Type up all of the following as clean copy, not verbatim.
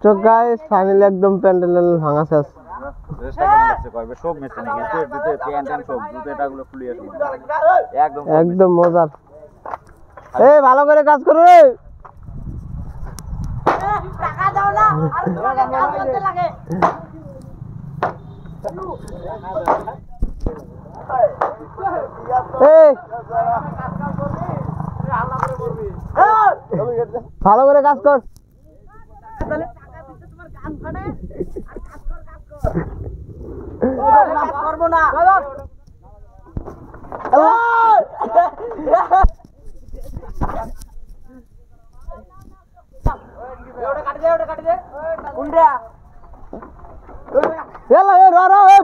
তো guys finally একদম প্যান্ডেল ভাঙা শেষ। রেস্টটা কেমন লাগছে কইবে সব মেশিন কিন্তু এর ভিতরে প্যান্ট এন্ড সব জুতাগুলো খুলে আছে একদম মজার। এই ভালো করে কাজ করো রে। টাকা দাও না আর তোমাকে কাজ করতে লাগে। এই ভালো করে কাজ কর। তাহলে টাকা দিতে তোমার গান ফাটে আর কাজ কর কাজ করবো না।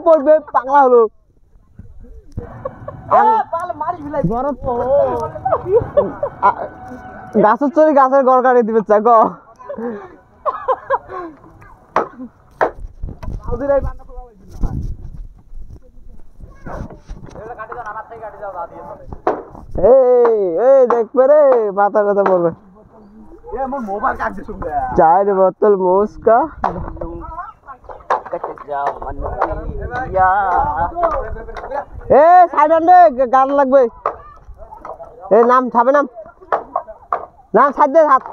পড়বে পাগলা হলো গাছের চড়ি গাছের ঘর কাটিয়ে দিবে চাক। এই দেখবে রে মাথা ব্যথা পড়বে। চায়ের বোতল মুস্কা এ সাইড আনবে গান লাগবে। এই নাম ছাবে নাম নাম সাইড দে হাত।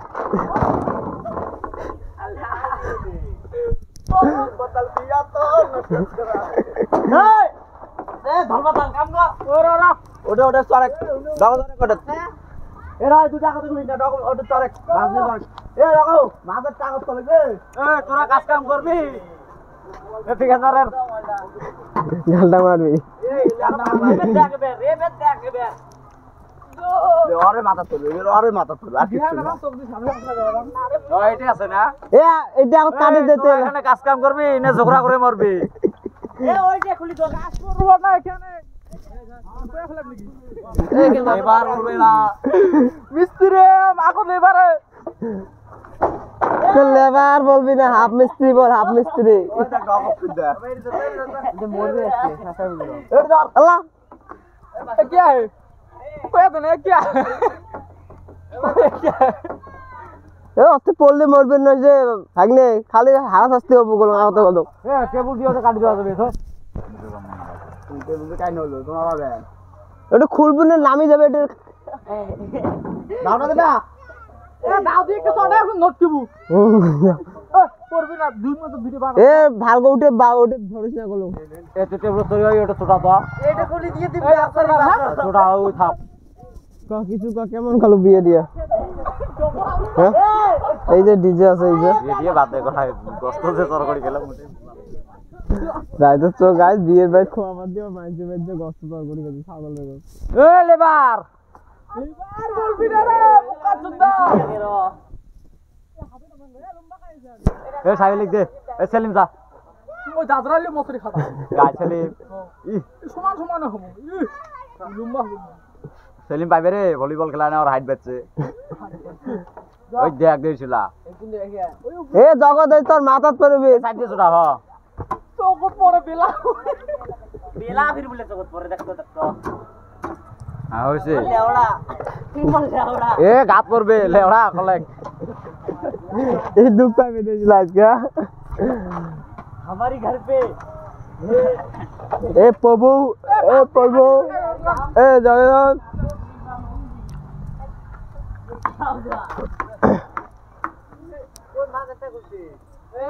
ওটা ওটা চড়ে ডগা এরা দুটা কথা কইনা ডগা ওটা চড়ে বাজে বাজ এ রাখো মাথার টাকা চলে গে। এ তোরা কাজ কাম করবি এ ঠিক আছে রে গালটা মারবি। এই দেখবে রে দেখবে ওরে মাথা তুলবে ওরে মাথা তুল আর কিছু না ও এটা আছে না এ এটা কাটি দিতে এখানে কাজ কাম করবি না ঝগড়া করে মরবি। এ ওইটা খুলি তো কাজ করব না এখানে এবার করবে না মিস্ত্রি মাকো লেবারে তো লেবার বলবি না হাফ মিস্ত্রি বল হাফ মিস্ত্রি। আল্লাহ क्या है कोई तो नहीं क्या এ অস্তে পড়লে মরবেন না যে ভাগনে খালি হারা শাস্তি হবে কোন কথা কত এ টেবিল দিয়ে ওটা কাটি দেওয়া যাবে তো টেবিল কাই নলো তোমার হবে এটা খুলবে না নামি যাবে এটা দাওটা দেবা এ দাও দিয়ে একটু চড়ে এখন নোট দিবু পড়বি না দুই মতো ভিডিও বানা এ ভালগো উঠে ওটা ধরিস না গলো এতে টেবিল তৈরি হয় ওটা ছোটা তো এটা খুলি দিয়ে দিবি আপনার ছোটা ওই থাক কিছু কেমন কালো বিয়ে দিয়া হ্যাঁ এই যে ডিজে আছে এই যে বিয়ে দিয়ে বাদ দে কোথায় গোস্ত যে তরকারি খেলাম রাইতো তো গাইস বিয়ের ভাই খোয়া বাদ দিয়ে মাইজে মাইজে গোস্ত তরকারি খেতে ছাগল লাগে। এ লেবার বলবি না রে মুকা চুদা এ সাইল লিখ দে এ সেলিম যা ওই দাদরালে মছরি খাতা গাই সেলিম সমান সমান হবো লম্বা সেলিম পাইবে রে ভলিবল খেলা না আর হাইট বাচ্চে ওই দেখ দিছিলা এ জগৎ এই তোর মাথাত পড়বে সাইড দিয়ে ছোটা হ চৌকত পরে বেলা বেলা ফির বলে জগৎ পরে দেখতো দেখতো হ্যাঁ হইছে লেওড়া কি বল লেওড়া এ গাত পড়বে লেওড়া কলেক এই দুঃখ পাবে দিছিল আজকে हमारी घर पे এ প্রভু এ জগন্নাথ কোন মাছ একটা করছিস এ